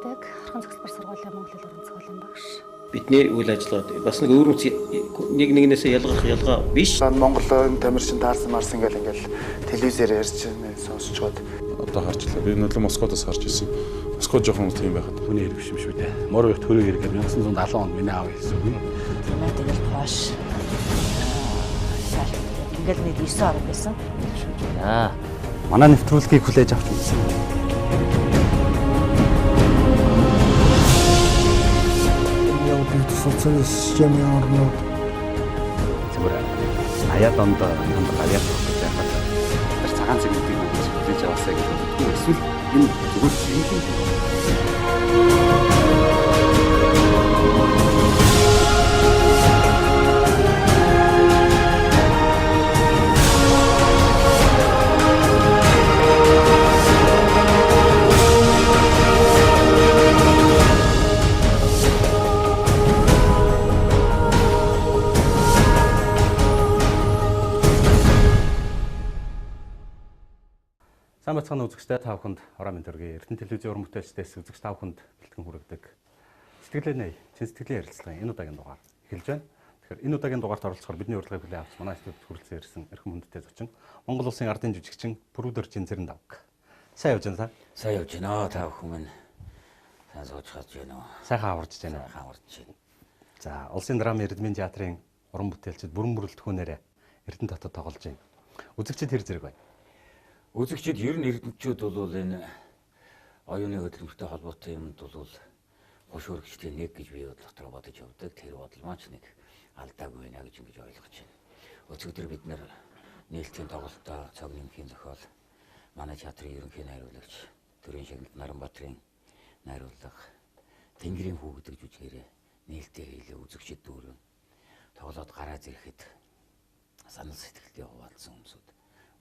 сургадаг. Орхон цогцлбор сургуулийн Монгол хэл уран зохиолын багш. Бидний үйл ажиллагаа бас нэг өөр нэг нэгнээс ялгаа биш. Монголын тамирчин таарсан марсан ингээл телевизээр ярьж сонсож чад. Одоо харчлаа. Би нөлөө Москвадаас харж ирсэн. Москва жоохон тийм байхад. Хүний хэрэг биш юм шүү дээ. Морог төрөө хэрэг 1970 онд миний аав хэлсэн үг. Манай тэгэл хоош. Ингээл нэг 9 орон байсан. Манай нэвтрүүлгийг хүлээж авч үзсэн. Социалист системийн орнууд зүгээр аяад онд хамт аваад гэж яхад тэр цагаан цэгүүдийг хүлээж аваасаа гэж боддог. Эсвэл энэ зүгээр шинжлэх Сайн бацхан үзэгчтэй та бүхэнд ороо мэнд төргий. Эрдэнэ телевизийн уран бүтээлчдээс үзэгч та бүхэнд бэлтгэн хүргэдэг сэтгэлээ нэй, чин сэтгэлийн ярилцлагын энэ удаагийн дугаар эхэлж байна. Тэгэхээр энэ удаагийн дугаарт оролцохоор бидний урилгыг хүлээн авч манай студид хүрэлцэн ирсэн эрхэм хүндтэй зочин Монгол улсын ардын жүжигчин Бүрүүдэр Жинзэрэн давг. Сайн явж байна та? Сайн явж байна. Та бүхэн минь сайн сууж хаж байна уу? Сайхан аварж байна. Сайхан аварж байна. За, улсын драмын Эрдмийн театрын уран бүтээлчид бүрэн бүрэлдэхүүнээрээ Эрдэнэ дотод тоглож байна. Үзэгчид хэр зэрэг байна? Үзэгчид ер нь эрдэмтчүүд бол энэ оюуны хөдөлмөртэй холбоотой юмд бол хош өргөчтэй нэг гэж би дотор бодож явдаг. Тэр бодол маань ч нэг алдаагүй байна гэж ингэж ойлгож байна. Өчигдөр бид нэр нээлтийн тоглолтоо цаг нэмхийн зохиол манай театрын ерөнхий найруулагч Төрийн Шагналт Наранбаатрын найруулга Тэнгэрийн хүү гэдэг жүжигээрээ нээлтээр хийлээ үзэгчид дүүрэн тоглоод гараа зэрэхэд санал сэтгэлдээ хуваалцсан хүмүүсүүд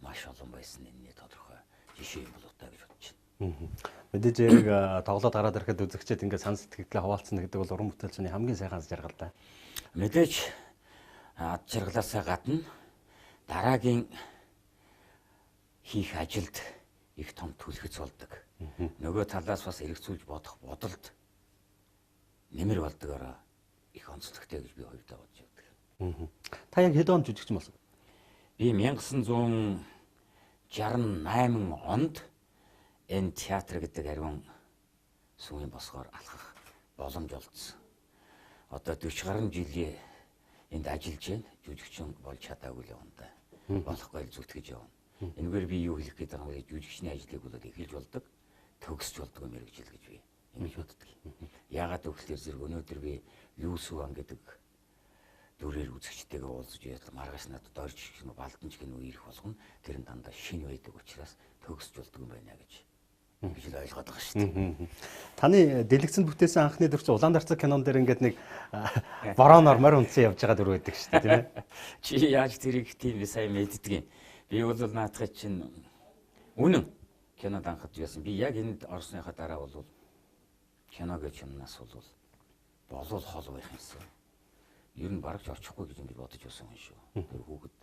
маш олон байсан энэ тодорхой жишээ юм болоо та гэж бодож байна. Мэдээж яг тоглоод гараад ирэхэд үзэгчид ингээд сан сэтгэлдээ хуваалцсан гэдэг бол уран бүтээлчний хамгийн сайхан жаргал да. Мэдээж ад жаргалаасаа гадна дараагийн хийх ажилд их том түлхэц болдог. Нөгөө талаас бас эргэцүүлж бодох бодолд нэмэр болдогоор их онцлогтой гэж би хувьдаа бодож байна. Та яг хэд он жүжигчин болсон? Би 1968 онд энэ театр гэдэг ариун сүмийн босгоор алхах боломж олдсон. Одоо 40 гаруй жилийн энд ажиллаж байна. Жүжигчин болж чадаагүй л юм да. Болохгүй л зүтгэж явна. Энэгээр би юу хэлэх гээд байгаа вэ? Жүжигчний ажлыг бол эхэлж болдог, төгсч болдог мэрэгжил гэж би ингэж боддог. Яагаад гэвэл зэрэг өнөөдөр би Люсүан гэдэг дүрээр үзэгчтэйгээ уулзж яадаг маргааш надад орж гинөө балданч гинөө ирэх болгоно тэр нь дандаа шинэ байдаг учраас төгсч болдог юм байна гэж л ойлгоод байгаа шүү дээ. Таны дэлгэцэнд бүтээсэн анхны дүр чинь Улаандарцаг кинон дээр ингээд нэг бороноор морь унтсан явж байгаа дүр байдаг шүү дээ, тийм ээ. Чи яаж тэрийг тийм сайн мэддэг юм. Би бол наадхай чинь үнэн кинод анхад байсан. Би яг энд орсныхаа дараа бол кино гэж юмнаас бол болов хол байх юмсан. Ер нь барагч очихгүй гэж ингэж бодож байсан юм шүү. Тэр хүүхэд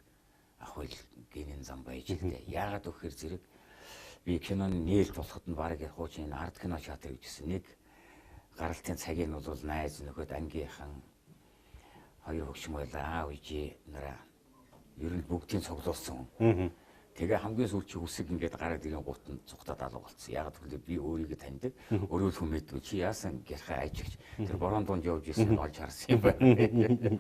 ах хөл генийн зам байж илтэй. Яагаад өгөхөр зэрэг би киноны нээлт болоход нь бараг хуучин арт кино театр гэжсэн. Нэг гаралтын цагийг нь бол найз нөхөд ангийнхан хоёр хөгшин байлаа аав ижи нараа ер нь бүгдийн цуглуулсан. Тэгээ хамгийн сүүлчийн үсэг ингээд гараад ирэн гутанд цугтаад алга болсон. Яг гэвэл би өөрийгөө таньдаг. Өөрөө л хүмээдгүй чи яасан гэрхээ айжигч тэр борон дунд явж исэн олж харсан юм байна.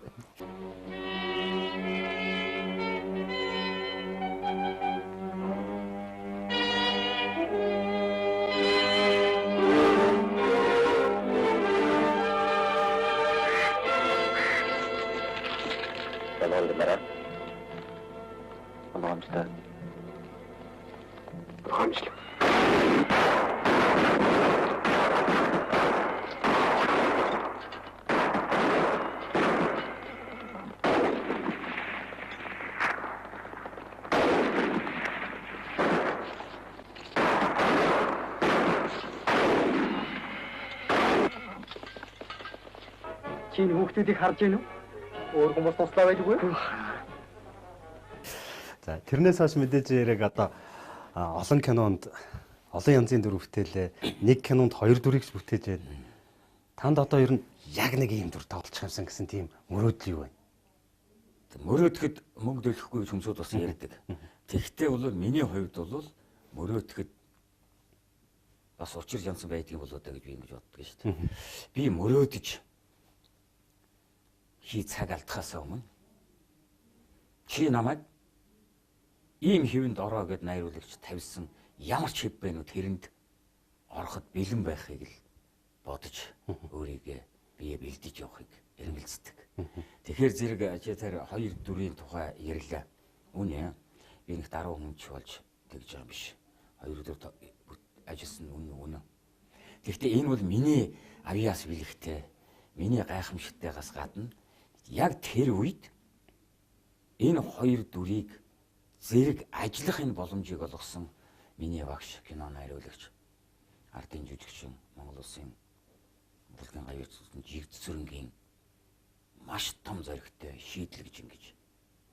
Чи хүүхдүүдийг харж байна уу? Өөр хүмүүс туслаа байдгүй. За тэрнээс хойш мэдээж яг одоо олон кинонд олон янзын дүр бүтээлээ. Нэг кинонд 2 дүрийг ч бүтээж байна. Танд одоо ер нь яг нэг ийм дүр тоглож юмсан гэсэн тийм мөрөөдөл юу вэ? Мөрөөдөхөд мөнгө төлөхгүй гэж хүмүүсүүд бас ярьдаг. Тэгвэл бол миний хувьд бол мөрөөдөхөд бас учир янсан байдгийг болоо даа гэж би ингэж боддог шүү дээ. Би мөрөөдөж хий цаг алдахаас өмнө чи намайг ийм хэвэнд ороо гэд найруулагч тавьсан ямар ч хэв бэ нү тэрэнд ороход бэлэн байхыг л бодож өөрийгөө бие бэлдэж явахыг эрмэлздэг. Тэгэхээр зэрэг ажиатаар 2 дүрийн тухай ярьлаа. Үнэ би нэг даруй хүнч болж тэгж байгаа юм биш. 2 дүр ажилласан үнэ. Гэхдээ энэ бол миний авьяас бэлэгтэй, миний гайхамшигтайгаас гадна яг тэр үед энэ 2 дүрийг зэрэг ажиллахын боломжийг олгосон миний багш, кино найруулагч, ардын жүжигчин, Монгол Улсын Булган гавьяцсан жигд цэрэнгийн маш том зоригтой шийдэл гэж ингэж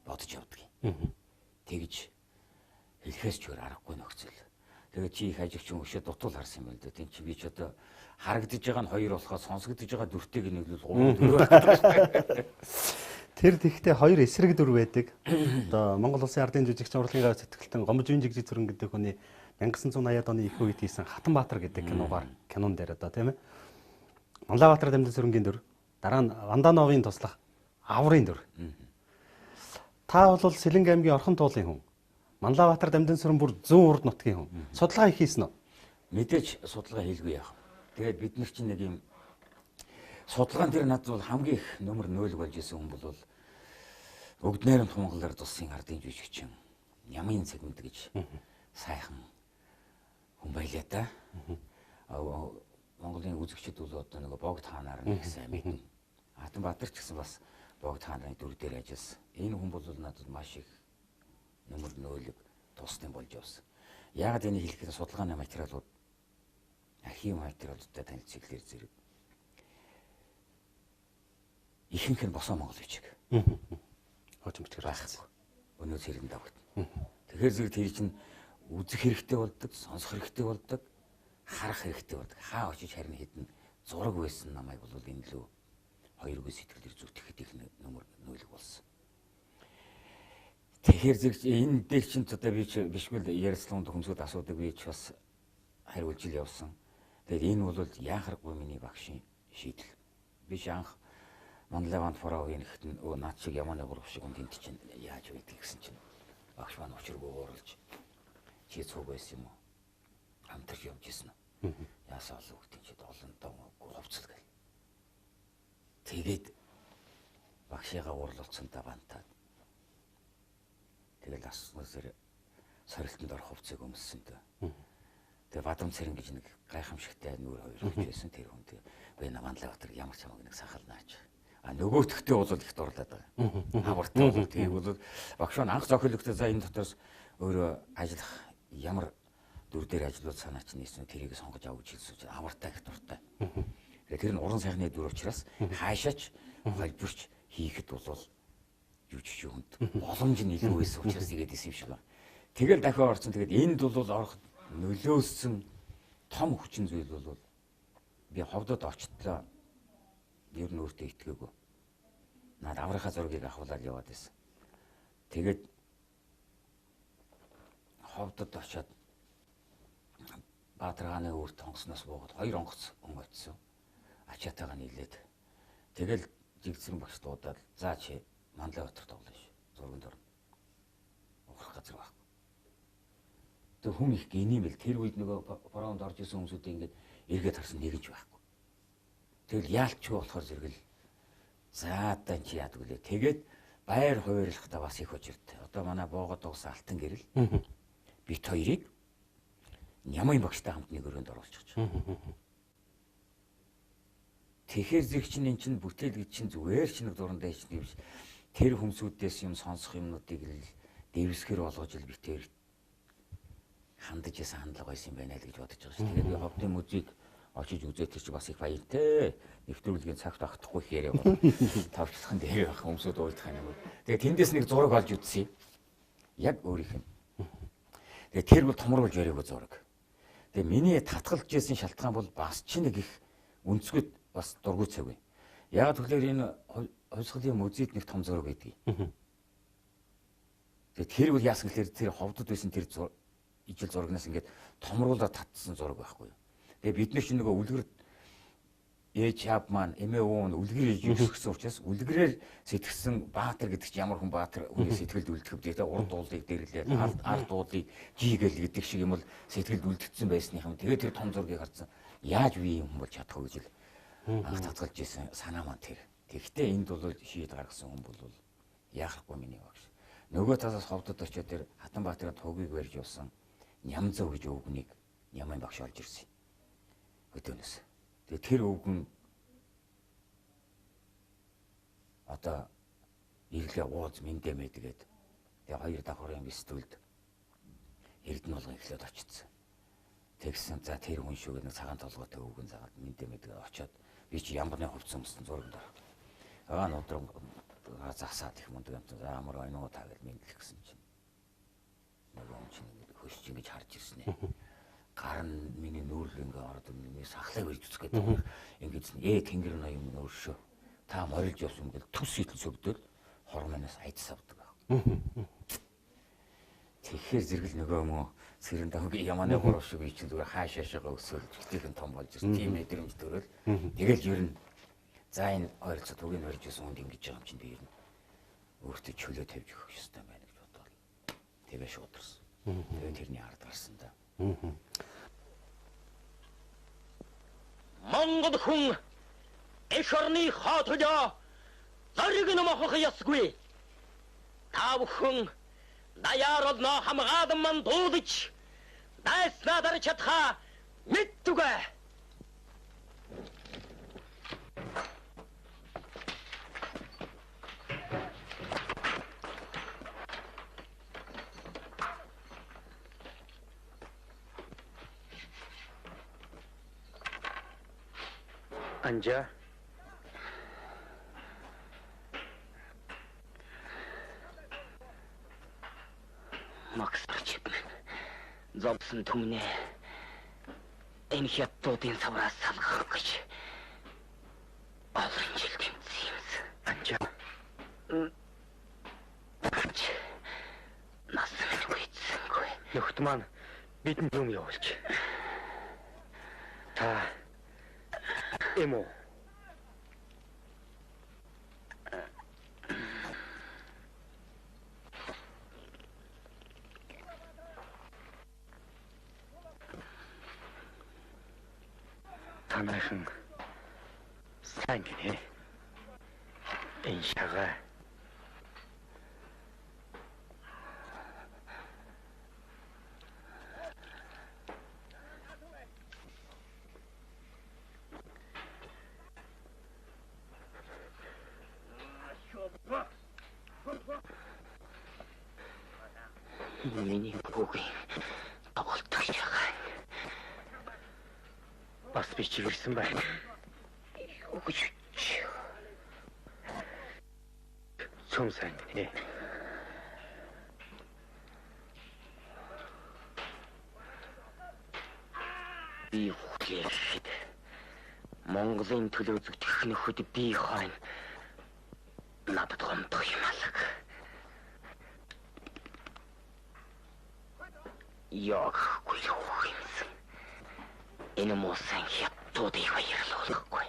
бодож явдаг юм. Тэгж хэлэхээс ч өөр аргагүй нөхцөл. Тэгээд чи их ажигчин өшөө дутуул харсан юм байна да. Тийм чи би ч одоо харагдаж байгаа нь 2 болохоо сонсогдож байгаа дүртэйг нэглэл 3 дүр байна. Тэр тэгтээ 2 эсрэг дүр байдаг. Одоо Монгол Улсын ардын жүжигчин урлагийн гавь сэтгэлтэн Гомжийн жигжиг зүрэн гэдэг хүний 1980-ад оны их үед хийсэн Хатанбаатар гэдэг кинон дээр одоо тийм ээ. Манлайбаатар дамжин сүрэнгийн дүр, дараа нь Вандановын туслах аврын дүр. Та бол Сэлэнг аймгийн Орхон туулын хүн. Манлайбаатар дамжин сүрэн бүр 100 урд нутгийн хүн. Судалгаа хийсэн үү? Мэдээж судалгаа хийлгүй яах. Тэгээд бид нар чинь нэг юм судалгаан дээр надад бол хамгийн их номер 0 болж исэн хүн бол Өгд найрамд Монголоор тулсын ардын жүжигчин Ямын Цэгмэд гэж сайхан хүн байлаа та. Монголын үзэгчид бол одоо нэг Богд хаанаар нэг сайн мэднэ. Хатанбаатар ч гэсэн бас Богд хааны дүр дээр ажилласан. Энэ хүн бол надад маш их номер 0-ыг тусдын болж явсан. Яагаад энийг хэлэхэд судалгааны материалууд архив материалуудтай танилцуулахлаар зэрэг ихэнх нь босоо монгол бичиг. Хожимчгэр байхгүй. Өнөө цэрэн давгт. Тэгэхээр зэрэг тэр чинь үзэх хэрэгтэй болдог, сонсох хэрэгтэй болдог, харах хэрэгтэй болдог. Хаа очиж харин хэдэн зураг байсан намайг бол энэ лөө 2 сэтгэлээр зүтгэхэд их номер 0 болсон. Тэгэхээр зэрэг энэ дээр чинь одоо би бишгүй ярилцлаганд хүмүүсд асуудаг би ч бас хариулж ил явсан. Тэгээд энэ бол яахаргүй миний багшийн шийдэл. Би анх Манлайванд форогийн ихтэн наад шиг ямааны гурав шиг үнд чинь яаж байдгийг гэсэн чинь багш маань учиргүй ууралж чи цуг байсан юм уу? Хамтарч явж исэн үү? Яасаа л үгтэн чи долондоо хувцал гэл. Тэгээд багшигаа уурлуулсан давантаад тэгэл аснасэр сорилтонд орох хувцыг өмссөн дөө. Тэгээ Бадам Цэрэн гэж нэг гайхамшигтай нүүр хоёр гэж байсан тэр хүн тэгээ Манлайбаатар ямар ч хамаг нэг сахал наач. Нөгөөтгтээ бол их дурлаад байгаа. Хавартай бол тийм бол багш маань анх зохиологтой за энэ дотроос өөрөө ажиллах ямар дүр дээр ажиллаад санаа чинь нийсэн тэрийг сонгож авч хэлсэн чинь хавартай их дуртай. Тэр нь уран сайхны дүр учраас хаашаач холбирч хийхэд бол жүжигч хүнд боломж нь илүү байсан учраас тэгээд исэн юм шиг байна. Тэгэл дахиад орсон тэгээд энд бол орох нөлөөсөн том хүчин зүйл бол би ховдод очтлоо. Ер нь өөртөө итгээгүй. Наад аврахаа зургийг авахлаад яваад байсан. Тэгээд ховдод очиод Баатар хааны үр тонгосноос буугаад 2 онгоц өнгөцсөн. Ачаатайгаа нийлээд. Тэгэл жигцэн багш дуудаад за чи Манлайбаатар тоглоно ш. Зурганд орно. Ухрах газар байхгүй. Тэг хүм их гиниймэл тэр үед нөгөө бороонд орж исэн хүмүүсүүд ингээд эргээд харсан нэгж байхгүй. Тэгэл яалчгүй болохоор зэрэгэл заадаа чи яадаг үлээ. Тэгээд байр хуваарлахдаа бас их учиртай. Одоо манай боогод угсаа алтан гэрэл бит хоёрыг Нямын багштай хамт нэг өрөөнд оруулчих. Тэгэхээр зэрэг чинь эн чинь бүтээл гэж чинь зүгээр ч нэг дурандаа хийж нэвш тэр хүмүүсүүдээс юм сонсох юмнуудыг л дэвсгэр болгож ил битээр хандаж ясан хандлага байсан юм байна л гэж бодож байгаа шүү. Тэгээд би ховдын музейг очиж үзээд тэр чи бас их баяртай. Нэвтрүүлгийн цагт автахгүй хэрэг бол тавчлахын дээр байх хүмүүсүүд уйлдах юм. Тэгээд тэндээс нэг зураг олж үзье. Яг өөрийнх нь. Тэгээд тэр бол томруулж яриаг зураг. Тэгээ миний татгалж ирсэн шалтгаан бол бас ч нэг их өнцгöd бас дургүй цаг вэ. Яг тэгэхээр энэ хувьсгалын музейд нэг том зураг байдгийг. Тэгээ тэр бол яасан гэхээр тэр ховдод байсан тэр ижил зурагнаас ингээд томруулаад татсан зураг байхгүй юу. Тэгээ бид нар чинь нөгөө үлгэр ээж аав маань эмээ өвөө нь үлгэрээр юусгсэн учраас үлгэрээр сэтгсэн баатар гэдэг чинь ямар хүн баатар хүний сэтгэлд үлдэх вэ? Тэгээ урд уулыг дэрлээд ард уулыг жийгэл гэдэг шиг юм бол сэтгэлд үлдсэн байсных юм. Тэгээ тэр том зургийг харсан. Яаж би юм бол чадах вэ гэж л анх татгалж ирсэн санаа маань тэр. Тэгэхдээ энд бол шийд гаргасан хүн бол яахахгүй миний багш. Нөгөө талаас ховдод очиод тэр Хатанбаатарын тугийг барьж явсан Нямзав гэж өвгнийг Нямын багш олж ирсэн. Өдөөнөөс. Тэгээ тэр өвгөн одоо ирлээ ууз мэндэ мэдгээд тэгээ хоёр давхрын бистүүлд Эрдэнэ болгон эхлээд очсон. Тэгсэн за тэр хүн шүү гэдэг цагаан толгойтой өвгөн загаад мэндэ мэдгээд очиод би чи ямбаны хувцсан өмсөн зураг даа. Аа нудраг засаад их мундаг юм. За амар байна уу та гэж мэдлэх гэсэн чинь. Нөгөө юм чинь хөшч ингэж харж ирсэн ээ. Гар нь миний нүүрл ингээ ороод миний сахлыг барьж үзэх гэдэг. Ингэж тэнгэр ноён минь өөршөө. Та морилж явсан гэл төс итэн сөгдөөл хормоноос айдас авдаг. Тэгэхээр зэрэгэл нөгөө мө сэрэн дааг яманы гурав шиг би чинь зүгээр хаашаашаа өсөөл жигтэйхэн том болж ирсэн. Тийм мэдрэмж төрөл. Тэгэл ер нь за энэ ойролцоо тугийг барьж ирсэн хүнд ингэж байгаа юм чинь би ер нь өөртөө чөлөө тавьж өгөх ёстой байна гэж бодвол. Тэгээ шуударсан. Тэгээ тэрний ард гарсан да. Монгол хүн эх орны хаатолоо зариг нэмэх ёсгүй. Та бүхэн даяар олно хамгаалан манд дуудаж дайснаа дарж чадхаа мэдтүгэ. 앉아. Максарч зовсон түмнээ энэ хятадуудын савраас салгах гэж олон жил тэмцсэн юмсан. Анжаа. Нас минь үйцсэнгүй. Нөхд маань бидэнд юм явуулж. Та эмо. Танайхан сайн гинэ. Энэ шага. Миний бүгийн тоглолтог шага. Бас би чигэрсэн байна. Үгүй. Цөм сайн гинэ. Би хүлээхэд Монголын төлөө зүтгэх нөхөд би хойно надад гомдох юм алга. Яг гүйх юмсан. Энэ муусан хятадуудыг баярлуулахгүй.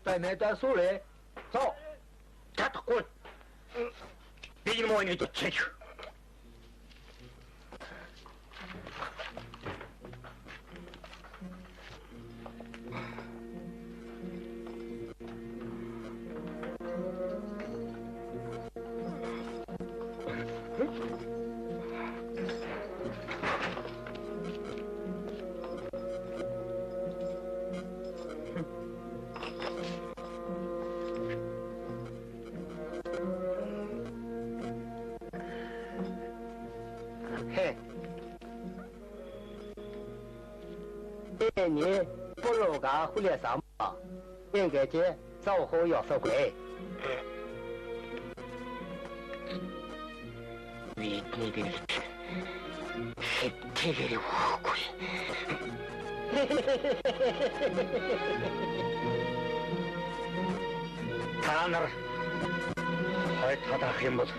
Баймэда сүрэ. Со. Татахгүй. Би юм ойны дэчээ.你不如个互联上嘛，应该去早后要收回。Бидний бэлэг сэтгэлээр өгөхгүй. Та нар хойд тадаах юм бол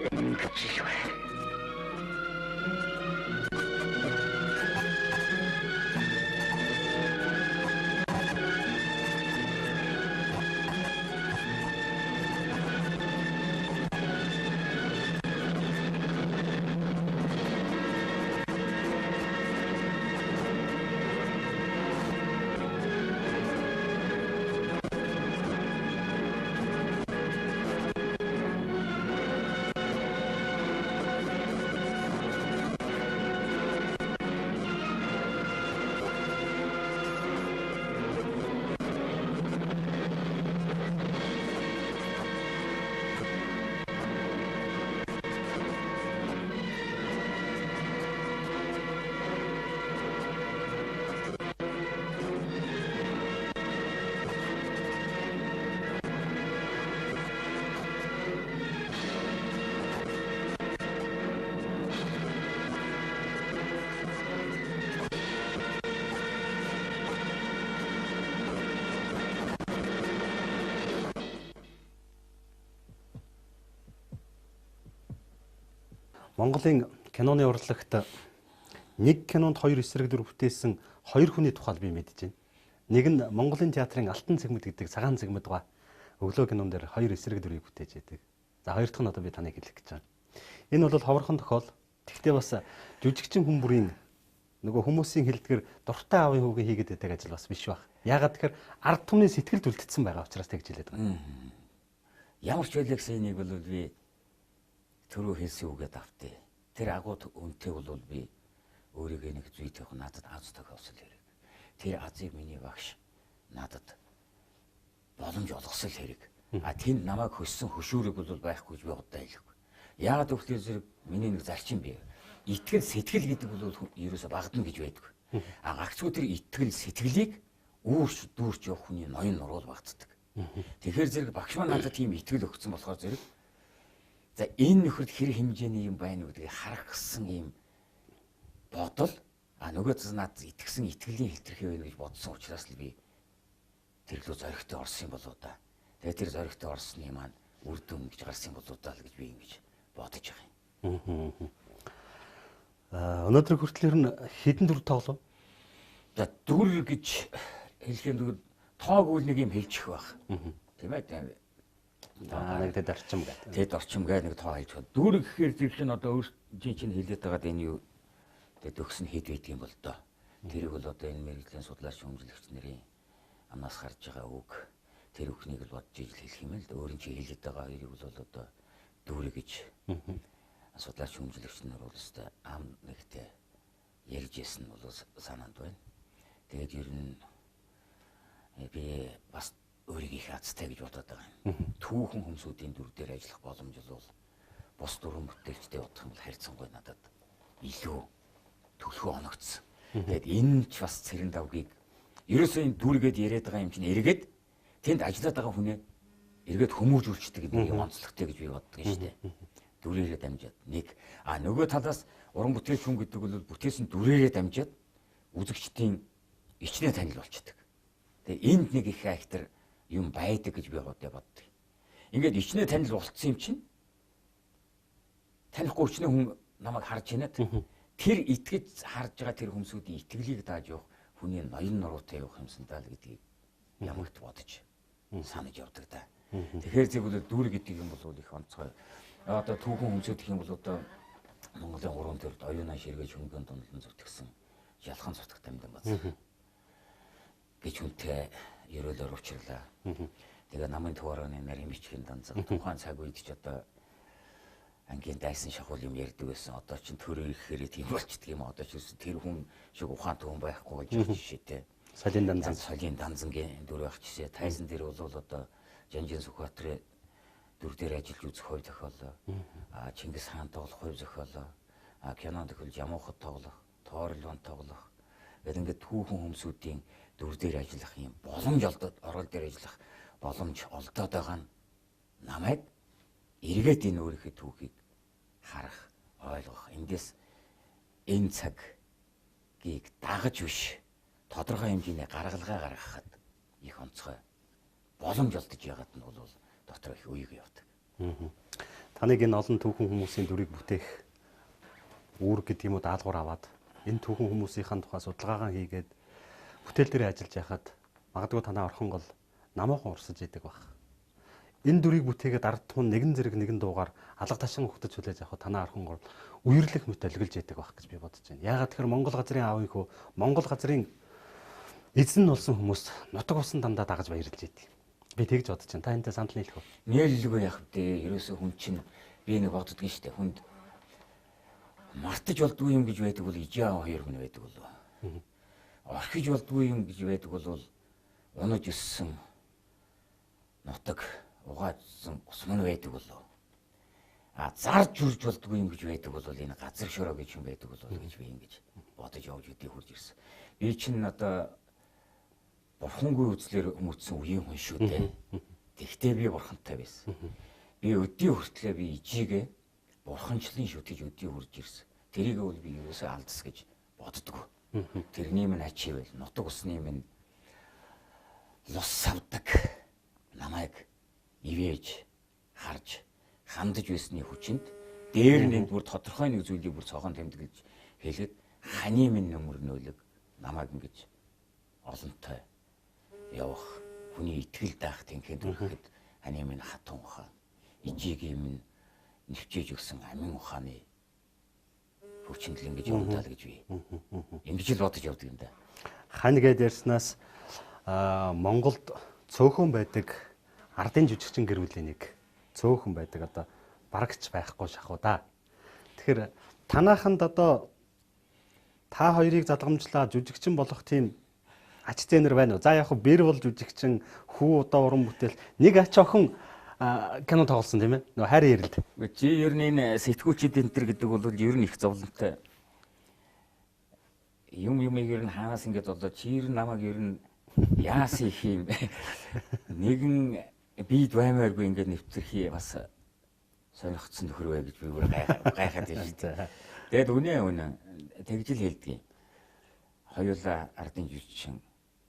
ингэж л байна. Монголын киноны урлагт нэг кинонд 2 эсрэг дүр бүтээсэн 2 хүний тухай би мэдэж байна. Нэг нь Монголын театрын Алтан цэгмэд гэдэг цагаан цэгмэд ба өглөө кинон дээр 2 эсрэг дүрийг бүтээж байдаг. За хоёр дахь нь одоо би таныг хэлэх гэж байна. Энэ бол ховорхон тохиол. Тэгвэл бас жүжигчин хүн бүрийн нөгөө хүмүүсийн хэлдгэр дуртай аавын хүүгээ хийгээд байдаг ажил бас биш баг. Яагаад тэгэхээр ард түмний сэтгэлд үлдсэн байгаа учраас тэгж хэлээд байна. Ямар ч байлгсан энийг бол би түрүү хэлсэн үгээд автъя. Тэр агуу үнэтэй бол би өөрийгөө нэг зүй тавих надад аз тохиолсол хэрэг. Тэр азыг миний багш надад боломж олгосол хэрэг. Тэнд намайг хөссөн хөшүүрэг бол байхгүй гэж би удаа хэлэхгүй. Яагаад гэвэл зэрэг миний нэг зарчим бий. Итгэл сэтгэл гэдэг бол ерөөсө багдана гэж байдаг. Гагцгүй тэр итгэл сэтгэлийг үүрч дүүрч явах хүний ноён нуруул багддаг. Тэгэхээр зэрэг багш маань надад тийм итгэл өгсөн болохоор зэрэг за энэ нөхөрд хэр хэмжээний юм байна гэдгийг харах гэсэн юм бодол нөгөө надад итгэсэн итгэлийн хэлтэрхий байна гэж бодсон учраас л би тэр лөө зоригтой орсон юм болоо да. Тэгээ тэр зоригтой орсны маань үр дүн гэж гарсан болоо да л гэж би ингэж бодож байгаа юм. Өнөөдөр хүртэл нь хэдэн дүр тоглов? За дүр гэж хэлэхэд тоог үл нэг юм хэлчих байх. Тийм ээ. Нэг тэд орчим гэдэг. Тэд орчим гэдэг нэг тоо хэлж байна. Дүр гэхээр зэрэг чинь одоо өөрийн чинь хэлээд байгаад энэ юу тэд өгсөн хэд байдаг юм бол доо. Тэрийг бол одоо энэ мэрэгжлийн судлаач хүмүүжлэгч нарын амнаас гарч байгаа үг. Тэр үхнийг л бодж ижил хэлэх юм л да. Өөрийн чинь хэлээд байгаа хоёрыг бол одоо дүр гэж судлаач хүмүүжлэгч нар бол өстой ам нэгтэй ярьж ирсэн нь бол санаанд байна. Тэгээд ер нь би бас өөрийг их азтай гэж бодоод байгаа юм. Түүхэн хүмүүсийн дүр дээр ажиллах боломж бол бус дүрэн бүтээлчтэй бодох юм бол харьцангуй надад илүү төлхөө оногдсон. Тэгээд энэ ч бас цэрэн давгийг ерөөсөө энэ дүргээд яриад байгаа юм чинь эргээд тэнд ажиллаад байгаа хүнээ эргээд хүмүүжүүлчдэг гэдэг юм онцлогтой гэж би боддог юм шүү дээ. Дүрээрээ дамжаад нэг нөгөө талаас уран бүтээлч хүн гэдэг бол бүтээсэн дүрээрээ дамжаад үзэгчдийн ичнээ танил болчдөг. Тэгээд энд нэг их актер юм байдаг гэж би боддог. Ингээд ичнээ танил болцсон юм чинь танихгүй ичнээ хүн намайг харж байна. Тэр итгэж харж байгаа тэр хүмүүсийн итгэлийг дааж явах хүний ноён нуруутай явах юмсан даа л гэдгийг ямагт бодож санаж явдаг да. Тэгэхээр зөвхөн дүр гэдэг юм бол их онцгой. Одоо түүхэн хүмүүсүүд гэх юм бол одоо Монголын 3 төрөлд оюунаа ширгэж хөнгөн дундлан зүтгэсэн ялхан цутгт амьдан баз. Гэж үнтэй ерөөлөөр учрлаа. Тэгээ намын төвөрөний нарийн мичгийн данцаг тухайн цаг үед ч одоо ангийн дайсан шахуул юм ярьдаг байсан. Одоо ч төрөө ирэхээр тийм болчдөг юм. Одоо ч тэр хүн шиг ухаантай хүн байхгүй гэж жишээтэй. Солийн данзангийн дүр байх жишээ. Тайзан дээр бол одоо Жанжин Сүхбаатарын дүр дээр ажиллаж үзэх хувь зохиолоо. Чингис хаан тоглох хувь зохиолоо. Кинонд төгөлж Ямуухад тоглох, Тоорлон тоглох. Ингээд түүхэн хүмүүсийн дүр дээр ажиллах юм боломж орол дээр ажиллах боломж олдоод байгаа нь намайг эргээд энэ өөрийнхөө түүхийг харах, ойлгох. Эндээс энэ цагийг дагаж биш тодорхой хэмжээний гаргалгаа гаргахад их онцгой боломж олдож яагаад нь бол дотор их үеиг явдаг. Таныг энэ олон түүхэн хүмүүсийн дүрийг бүтээх үүрэг гэдэг юм уу даалгавар аваад энэ түүхэн хүмүүсийн тухай судалгаагаа хийгээд бүтээл дээр ажиллаж байхад магадгүй танаа орхон гол намаахан урсаж идэг баг. Энэ дүрийг бүтээгээд ард түмэн нэгэн зэрэг нэгэн дуугаар алга ташин хөгтөж хүлээж авах танаа орхон гол үерлэх мэт олгилж идэг баг гэж би бодож байна. Яагаад тэгэхээр Монгол газрын аав инхүү Монгол газрын эзэн болсон хүмүүс нутаг усан дандаа дагаж баярлж идэг. Би тэгж бодож байна. Та энэтэй санал нийлэх үү? Нээлэлгүй яах вэ? Ерөөсөө хүн чинь би нэг боддгийн штэ хүнд мартаж болдгүй юм гэж байдаг бол ижаа хоёр хүн байдаг болов. Орхиж болдгүй юм гэж байдаг бол унаж өссөн нутаг угаажсан усман байдаг болов. Зарж үрж болдгүй юм гэж байдаг бол энэ газар шороо гэж юм байдаг бол гэж би ингэж бодож явж үдий хурж ирсэн. Би чинь одоо бурхангүй үзлэр хүмүүцсэн үеийн хүн шүү дээ. Тэгтээ би бурхантай байсан. Би өдий хүртлээ би ижигээ бурханчлан шүтэж өдий хурж ирсэн. Тэрийг бол би юусаа алдс гэж боддгоо. Тэрний минь ачивэл нутаг усны минь лус савдаг намайг ивэж харж хандаж байсны хүчинд дээр нь бүр тодорхой нэг зүйлийг бүр цохон тэмдэглэж хэлээд ханы минь нөмөрнөөлөг намайг ингэж олонтой явах хүний итгэл даах тэнхэд өгөхөд ханы минь хатун ухаан ижигийн минь нэвчээж өгсөн амин ухааны хүчнэл ингэж явуулдаг гэж би ингэж л бодож явдаг юм да. Хань гээд ярьснаас Монголд цөөхөн байдаг ардын жүжигчин гэр бүлийн нэг цөөхөн байдаг одоо барагч байхгүй шахуу да. Тэгэхээр танааханд одоо та хоёрыг залгамжлаа жүжигчин болох тийм ач зээнэр байна уу? За яг хөө бэр бол жүжигчин хүү одоо уран бүтээл нэг ач охин кино тоглосон тийм ээ. Нөгөө хайр ярилд. Чи ер нь энэ сэтгүүлчид энэ төр гэдэг бол ер нь их зовлонтой. Юм ер нь хаанаас ингэж болоо чи ер нь намайг ер нь яас их юм. Нэгэн бид баймааргүй ингэж нэвтрхий бас сонирхцсан нөхөр бай гэж би бүр гайхаад байна шүү дээ. Тэгэд үнэ тэгжил хэлдэг. Хоёулаа ардын жүжигчин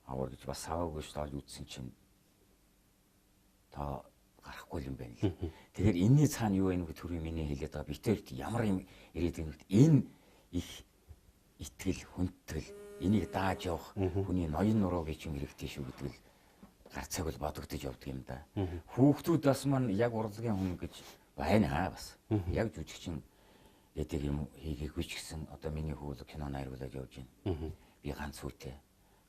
авар гэж бас саваагүй шүү дээ үзсэн чинь та гарахгүй юм байна л. Тэгэхээр энэний цаана юу вэ гэвэл түрүү миний хэлээд байгаа битэрт ямар юм ирээд байна вэ? Энэ их итгэл хүндэл энийг дааж явах хүний ноён нуруу гэж юм хэрэгтэй шүү гэдэг л гарцааг л бодогдож явдаг юм да. Хүүхдүүд бас маань яг урлагийн хүн гэж байна бас. Яг жүжигчин гэдэг юм хийгээгүй ч гэсэн одоо миний хүү кино найруулад явж байна. Би ганц үүтэй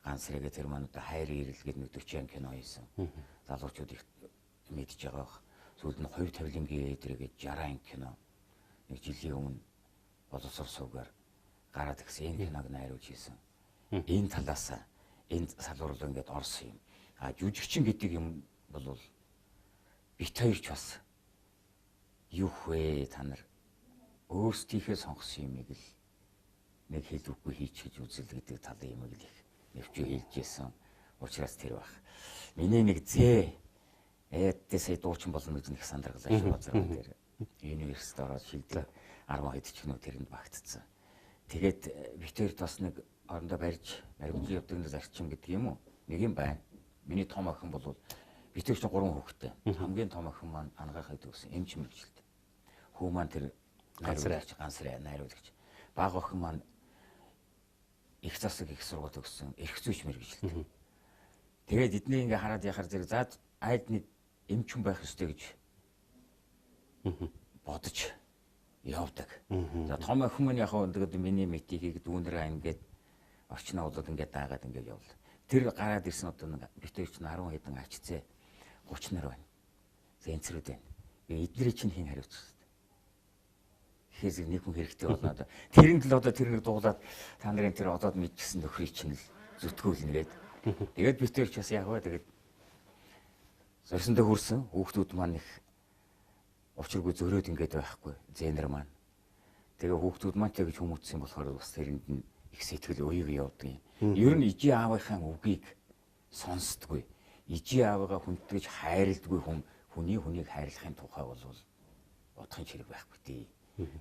ганц сэргээ тэр маань одоо хайр ирэл гэдэг 40 кино хийсэн. Залуучууд их мэдж байгаа. Сүүлд нь хувь тавилангийн эдрэг 60 кино нэг жилийн өмнө боловсрол суугаар гараад ирсэн энэ киног найруулж хийсэн. Энэ талаас энэ салбар руу ингээд орсон юм. Жүжигчин гэдэг юм бол бит хоёр ч бас юу вэ та нар өөрсдийнхээ сонгосон юмыг л нэг хэлбэггүй хийчихэж үзэл гэдэг талын юм л их нэвчүү хэлж ийсэн. Учираас тэр баг. Миний нэг эдээсээ дуучин болно гэж нэг сандаргалаа шүү базар дээр. Университет ороод шилдэг 10 хэд ч гэнэ тэрэнд багтцсан. Тэгээд битэрт бас нэг орондоо барьж баримтын явдаг зарчим гэдэг юм уу? Нэг юм байна. Миний том охин бол битэр чинь 3 хүүхэдтэй. Хамгийн том охин маань ангаахад өгсөн эмч мэрэгчлээ. Хүү маань тэр ганцраа найруулагч. Бага охин маань их засаг их сургууль өгсөн эрх зүйч мэрэгчлээ. Тэгээд эдний ингээ хараад яхаар зэрэг заад айд нэг эмч хүн байх ёстой гэж бодож явдаг. За том охин маань яг тэгээд миний метийг дүүнрээ ингээд орчноо болоод ингээд даагаад ингээд явлаа. Тэр гараад ирсэн одоо нэг битэр чинь 10 хэдэн ачцээ 30 нар байна. Зэнцрүүд байна. Би эднэрийн чинь хийн хариуцсан. Хэзээ нэг хүн хэрэгтэй болно одоо. Тэрэнд л одоо тэр нэг дуулаад та нарын тэр одоод мэдчихсэн нөхрийг чинь л зүтгүүлнэ гээд. Тэгээд битэр ч бас яг ба тэгээд зорьсондоо хүрсэн хүүхдүүд маань их учиргүй зөрөөд ингээд байхгүй. Зэнэр маань. Тэгээ хүүхдүүд маань тэгж хүмүүцсэн болохоор бас тэрэнд нь их сэтгэл уяг явдаг юм. Ер нь ижи аавынхаа үгийг сонсдгүй. ижи аавыгаа хүндэж хайрладгүй хүнийг хайрлахын тухай бол бодохын хэрэг байхгүй тий.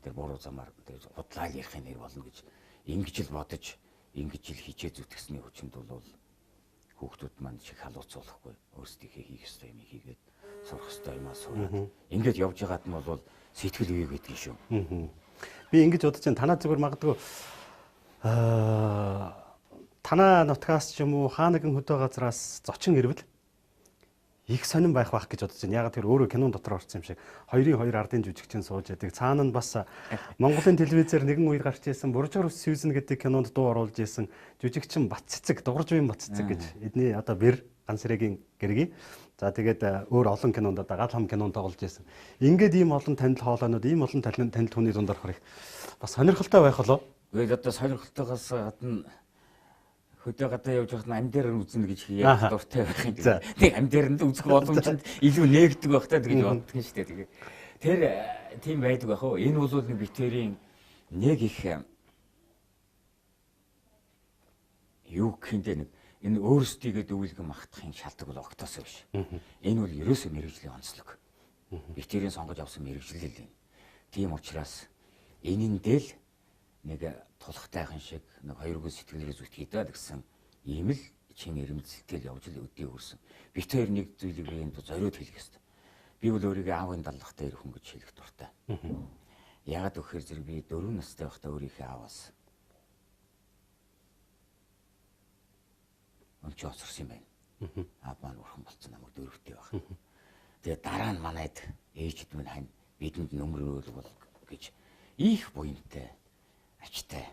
Тэр буруу замаар тэр худлаа ярихын нэр болно гэж ингэж л бодож ингэж л хичээ зүтгэсний хүчинд бол хүүхдүүд маань чих халууцуулахгүй өөрсдийнхээ хийх ёстой юм хийгээд сурах ёстой юмаа сураад ингэж явж байгаад нь бол сэтгэл үе гэдгийг шүү. Би ингэж бодож байна. Танаа зүгээр магадгүй танаа нутгаас ч юм уу хаа нэгэн хөдөө газраас зочин ирвэл их сонирн байх гэж бодож байна. Яг тэр өөрөө кинон дотор орсон юм шиг 2-2 ардын жүжигчин сууж яадаг. Цаана нь бас Монголын телевизээр нэгэн үеэр гарч ирсэн Буржгар ус Сьюзен гэдэг кинонд дуу оруулж ирсэн жүжигчин Батцэцэг, Дугаржвын Батцэцэг гэж эдний одоо Бэр Гансрэгийн гэргий. За тэгээд өөр олон кинонд одоо гал хам кинонд тоглож ирсэн. Ингээд ийм олон танил хоолойнууд, ийм олон танил түүний дунд орох их бас сонирхолтой байх болоо. Гэхдээ одоо сонирхолтойгоос гадна хөдөө гадаа явж байхад амдээр нь үзнэ гэж яг дуртай байх юм. Тэг амдээр нь үзэх боломжинд илүү нээгдэг байх таа гэж боддог юм шүү дээ. Тэгээ тэр тийм байдаг байх уу? Энэ бол нэг битэрийн нэг их юу гэнтэй нэг энэ өөрсдийгөө дүүлгэн магтахын шалтгаан бол огтоос биш. Энэ бол ерөөсөө мэрэгжлийн онцлог. Битэрийн сонгож авсан мэрэгжил л юм. Тийм учраас энэнд л нэг тулхтайхан шиг нэг хоёргүй сэтгэлээрээ зүтгэе даа гэсэн ийм л чин эрэмт сэтгэл явж л өдөө өрсөн. Бит хоёр нэг зүйлийг энд зориуд хэлэх ёстой. Би бол өөрийгөө аавын даллахтай ирэх хүн гэж хэлэх дуртай. Яагаад гэхээр зэрэг би 4 настай байхдаа өөрийнхөө ааваас өмч оцорсон юм байна. Аав маань урхан болцсон намайг дөрөвтэй байх. Тэгээ дараа нь манайд ээжд минь хань бидэнд нөмрөөл бол гэж их буянтай ачтай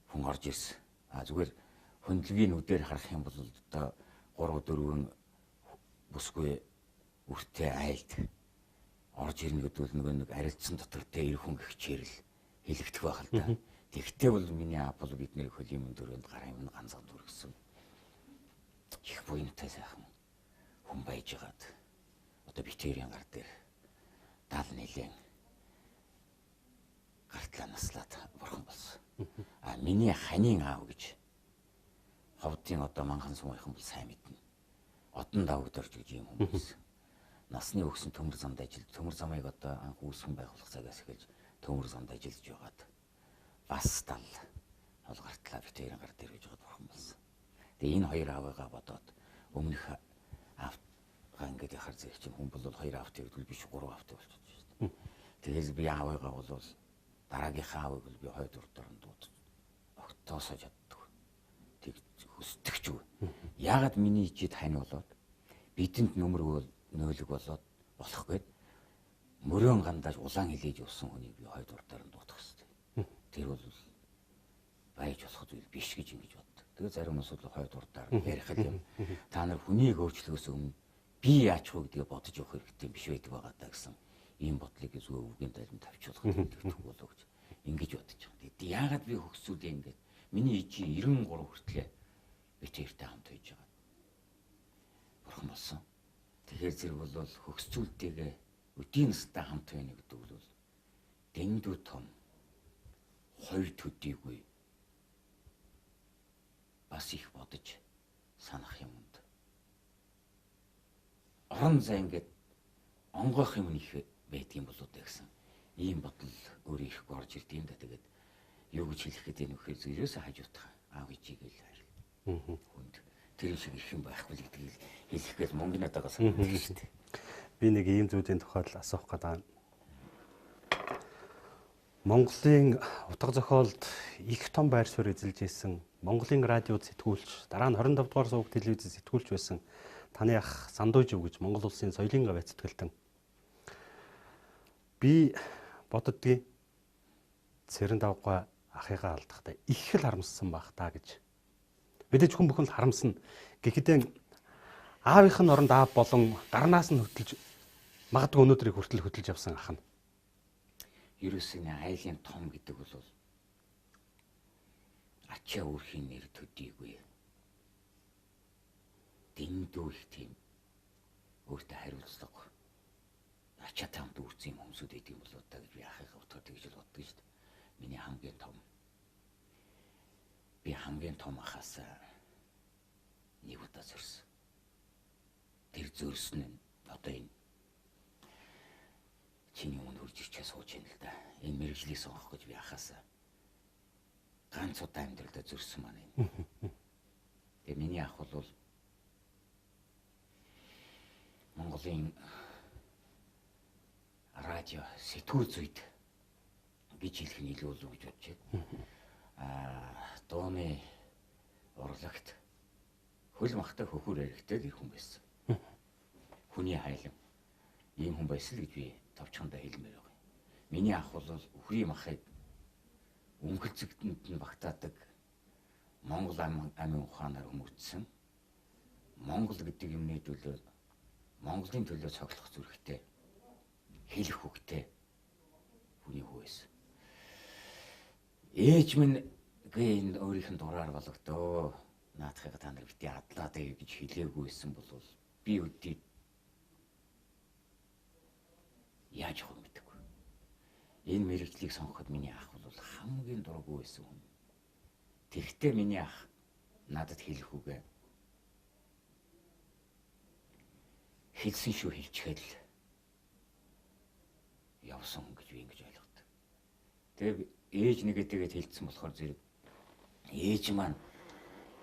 хүн орж ирсэн. Зүгээр хөндлөгийн нүдээр харах юм бол одоо 3-4 бүсгүй үртэй айлд орж ирнэ гэдэг бол нэг арилцсан дотор дээр ирэх хүн гихчээрэл хэлэгдэх байх л да. Тэгтээ бол миний аав бол бидний хөлийн мөндөрөнд гараа юм ганцхан дүргсэн. Их буянтай сайхан хүн байж байгаад одоо битэрийн гар дээр дал нэлэн гартлаа наслаад бурхан болсон. Миний ханийн аав гэж ховдын одоо манхан сумынхан бол сайн мэднэ. Одон давагд орж гэж юм хүмүүс. Насны өгсөн төмөр замд ажиллаж, төмөр замыг одоо анх үүсгэн байгуулах цагаас эхэлж төмөр замд ажиллаж байгаад бас дал хол гартлаа битэрийн гар дээр гэж бурхан болсон. Тэгээ энэ хоёр аавыгаа бодоод өмнөх аавгаа ингээд яхаар зэрэг чинь хүн бол 2 аавтай гэдэл биш 3 аавтай болчихсон шүү дээ. Тэгэл би аавыгаа бол дараагийнхаа аавыг бол би хойд урдаар нь дууд огтоосоо чаддаг. Тэг хүсдэг ч үү. Яагаад миний ижид хань болоод бидэнд нөмөр нөөлөг болоод болох гээд мөрөн гандаж улаан хилээж явсан хүнийг би хойд урдаар нь дуудах хэрэгтэй. Тэр бол байж болох зүйл биш гэж ингэж боддог. Тэгээ зарим хүмүүс бол хойд урдаар ярих юм. Та нар хүнийг өөрчлөхөөс өмнө би яачих вэ гэдгийг бодож явах хэрэгтэй биш байдаг байгаа даа гэсэн ийм бодлыг зүгээр өвгийн тайлбар тавьчихулах гэдэг болоо гэж ингэж бодож байгаа. Тэгээд яагаад би хөгсүүлээ ингээд миний ижи 93 хүртлээ битэртэй хамт байж байгаа. Бурхан болсон. Тэгэхээр зэрэг бол хөгсцүүлтэйгээ өдийн настай хамт байна гэдэг бол дэндүү том хоёр төдийгүй бас их бодож санах юмд. Орон зай ингээд онгойх юм их байдгийн болоо да гэсэн ийм бодол өөрөө ирэхгүй орж ирд юм да. Тэгээд юу гэж хэлэх гээд энэ вөхөр ерөөсөө хажуутах аав ижийг л хайр. Хүнд тэр шиг их юм байхгүй л гэдгийг хэлэх гээд мөнгө надаас санагддаг шүү дээ. Би нэг ийм зүйлийн тухайд асуух гэдэг. Монголын утга зохиолд их том байр суурь эзэлж ирсэн Монголын радио сэтгүүлч, дараа нь 25 дугаар суваг телевиз сэтгүүлч байсан таны ах Сандуйжив гэж Монгол улсын соёлын гавь цэцгэлтэн. Би боддгийн Цэрэн давга ахыгаа алдахдаа их л харамссан байх таа гэж. Мэдээж хүн бүхэн л харамсна. Гэхдээ аавынх нь оронд аав болон гарнаас нь хөтлж магадгүй өнөөдрийг хүртэл хөтлж явсан ах нь. Ерөөсөө айлын том гэдэг бол ачаа өөрхийн нэр төдийгүй. Дэндүү их тийм өөртөө хариуцлага. Ачаатай хамт үрцэн хүмүүсүүд эд юм болоо та гэж би ахыгаа утгаад гэж л боддог шүү дээ. Миний хамгийн том. Би хамгийн том ахаас нэг удаа зорьсон. зөрсөн нь одоо энэ чиний өмнө хурж ирчээ сууж ийн л да. Энэ мэрэгжлийг сонгох гэж би ахаасаа ганц удаа амьдралдаа зөрсөн маань энэ. Тэгээ миний ах бол Монголын радио сэтгүүл зүйд гэж хэлэх нь илүү л гэж бодож байна. Дууны урлагт хөл махтай хөхөр эрэхтэй гэр хүн байсан. Хүний хайлан ийм хүн байсан л гэж би товчхондоо хэлмээр байгаа. Миний ах бол үхрийн махыг өнгөлцөгдөнд нь багтаадаг Монгол амын ухаанаар хүмүүжсэн. Монгол гэдэг юмны төлөө Монголын төлөө цоглох зүрхтэй хэлэх үгтэй хүний хүү байсан. Ээж минь гэн өөрийнх нь дураар болгодоо наадахыг та нар бити адлаа даа гэж хэлээгүйсэн бол би үдий яаж хөө мэдээгүй. Энэ мэрэгжлийг сонгоход миний ах бол хамгийн дурггүй байсан хүн. Тэгтээ миний ах надад хэлэх үгээ хэлсэн шүү хэлчихэл явсан хүн гэж би ингэж ойлгодог. Тэгээ ээж нэгэ тэгээд хэлсэн болохоор зэрэг ээж маань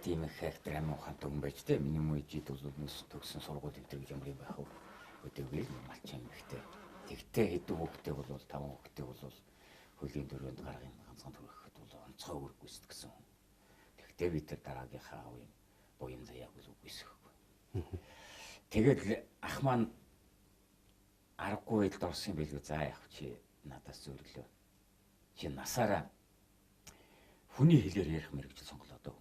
тийм их характер амин ухаантай хүн байж тээ. Миний мужид бол төгсөн сургууль төвтөр гэж ямар юм байх вэ? Өдөөгүй малчин ихтэй. Тэгтээ хэдэн хүүхдээ бол 5 хүүхдээ бол хөлийн дөрөнд гаргын ганцхан төрөхөд бол онцгой үүрэг гүйцэтгэсэн хүн. Тэгтээ би тэр дараагийнхаа аавын буян заяаг бол үгүйсэхгүй. Тэгээд ах маань аргагүй байдалд орсон юм билүү. За яах чи надаас зөөрлөө. Чи насаараа хүний хэлээр ярих мэрэгжил сонголоо дөө.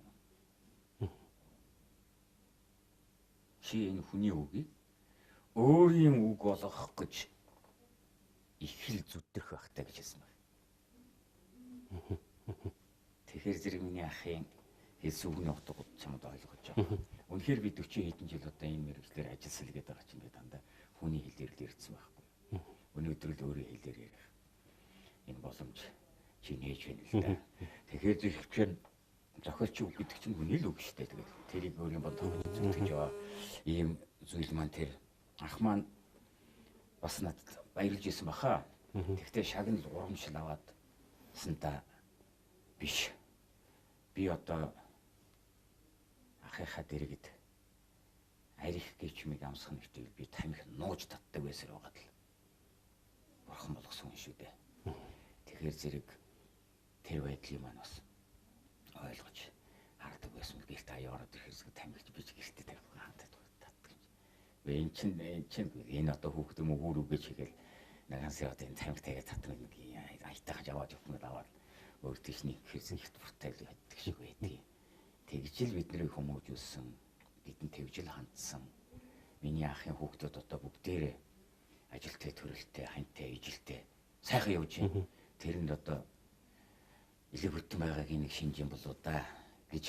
Чи энэ хүний үгийг өөрийн үг болгох гэж их л зүтгэх байхтай гэж хэлсэн байна. Тэгэхээр зэрэг миний ахын хэлсэн үгний утга чамд ойлгож байгаа. Үнэхээр би 40 хэдэн жил одоо энэ мэрэгчлэр ажилласан л гэдэг байгаа чинь би дандаа хүний хэлээр л ирсэн байхгүй. Өнөөдөр л өөрийн хэлээр ярих энэ боломж чи нээж байна л да. Тэгэхээр зэрэгчэн зохиолч үг гэдэг чинь хүний л үг шүү дээ. Тэгээд тэрийг өөрийн бодлого зүтгэж байгаа ийм зүйл маань тэр ах маань бас надад баярлж исэн баха. Тэгтээ шагнал урамшил аваад сanta биш. Би одоо ахыхаа дэргэд арих гэчмийг амсах нэгтэл би тамхи нууж татдаг байсаар байгаа л. Бурхан болгосон юм шүү дээ. Тэгэхээр зэрэг тэр байдлыг маань бас ойлгож хардаг байсан. Гэрт аяа ороод ирэх хэсэг тамхич бич гэртээ тавих хаантад татдаг юм. Энэ чинь энэ одоо хүүхдээ мөгөр үгэж хийгээл наганасаа одоо энэ тамхи тагаа татдаг нэг айтайгаж аваад өгнөд аваад өөр тийшний хэрсэн ихт бүртэй л байдаг шиг байдгийг. Тэгж л бидний хүмүүжүүлсэн, бидэн тэгж л хандсан. Миний ахын хүүхдүүд одоо бүгдээрээ ажилтай, төрөлтэй, хантай, ижилтэй сайхан явж байна. Тэрэнд одоо илэг бүтэн байгаагийн нэг шинж юм болоо да гэж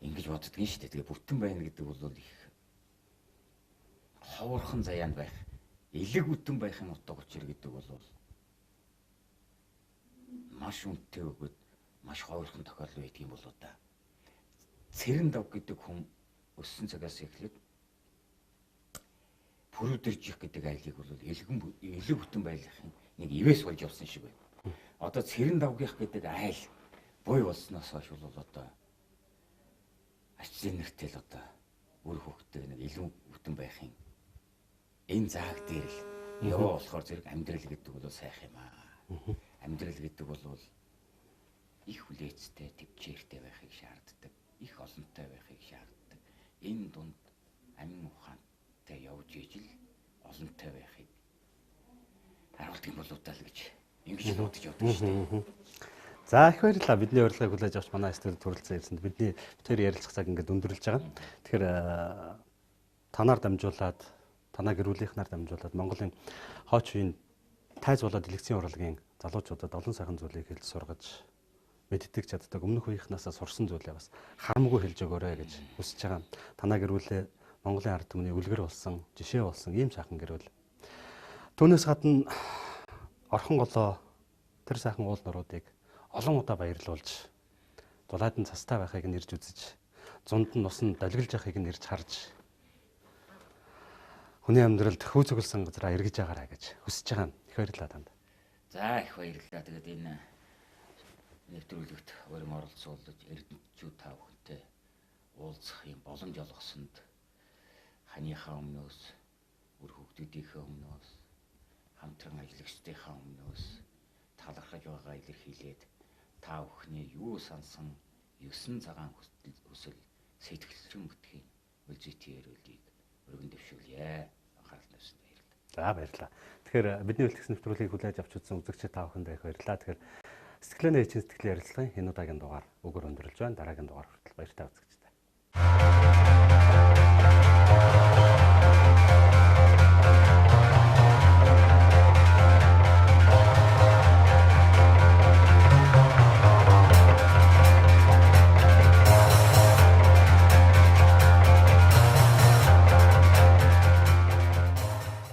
ингэж боддгийн шүү дээ. Тэгээ бүтэн байна гэдэг бол их ховорхон заяанд байх. Илэг бүтэн байхын утга учир гэдэг бол маш үнэтэй өгөөд маш ховорхон тохиолдол байдаг юм болоо да. Цэрэн дав гэдэг хүн өссөн цагаас эхлээд пүрүүдэрж их гэдэг айлыг бол илэг бүтэн байхын нэг ивэс болж явсан шиг байна. Одоо цэрэн давгийнх гэдэг айл буй болсноос хойш бол одоо ачийн нэртэл одоо үр хөвгтэй нэг илүү бүтэн байхын энэ зааг дээр л яваа болохоор зэрэг амьдрал гэдэг бол сайх юм аа. Амьдрал гэдэг бол их хүлээцтэй, төвчээртэй байхыг шаарддаг, их олонтой байхыг шаарддаг. Энэ дунд амин ухаантай явж ижил олонтой байхыг харуулдаг юм болоо таа л гэж ингэж бодож явдаг шүү дээ. За их баярлалаа. Бидний урилгыг хүлээж авч манай студид төрөлцсөн ирсэнд бидний тэр ярилцах цаг ингээд өндөрлөж байгаа. Тэгэхээр танаар дамжуулаад, танаа гэр бүлийнхнаар дамжуулаад Монголын хойч үеийн тайз болоод электцийн урлагийн залуучуудад олон сайхан зүйлийг хэлж сургаж мэддэг чаддаг өмнөх үеийнхнаасаа сурсан зүйлээ бас харамгүй хэлж өгөөрэй гэж хүсэж байгаа. Танаа гэр бүлээ Монголын ард түмний үлгэр болсон, жишээ болсон ийм сайхан гэр бүл. Түүнээс гадна орхон голоо тэр сайхан уул нуруудыг олон удаа баярлуулж, дулаадан цастай байхыг нь ирж үзэж, зунд нь нус нь долгилж явахыг нь ирж харж, хүний амьдралд хүү цугласан газараа эргэж агаарай гэж хүсэж байгаа нь их баярлалаа танд. За их баярлалаа. Тэгээд энэ нэвтрүүлэгт өрн оролцуулж эрдэмтчүүд та бүхэнтэй уулзах юм боломж олгосонд ханыхаа өмнөөс, үр хөвгүүдийнхээ өмнөөс, хамтран ажиллагчдынхаа өмнөөс талархаж байгаа илэрхийлээд та бүхний юу сансан 9 цагаан хүсэл сэтгэлрэн бүтгийн үлзийтэй ярилцлыг өргөн дэвшүүлье. Анхаарал тавьсан баярлалаа. За баярлалаа. Тэгэхээр бидний үлдгэсэн нэвтрүүлгийг хүлээж авч үзсэн үзэгчид та бүхэндээ их баярлалаа. Тэгэхээр сэтгэлээ нээжин сэтгэлийн ярилцлагын энэ удаагийн дугаар өгөр өндөрлж байна. Дараагийн дугаар хүртэл баяртай үзэгч.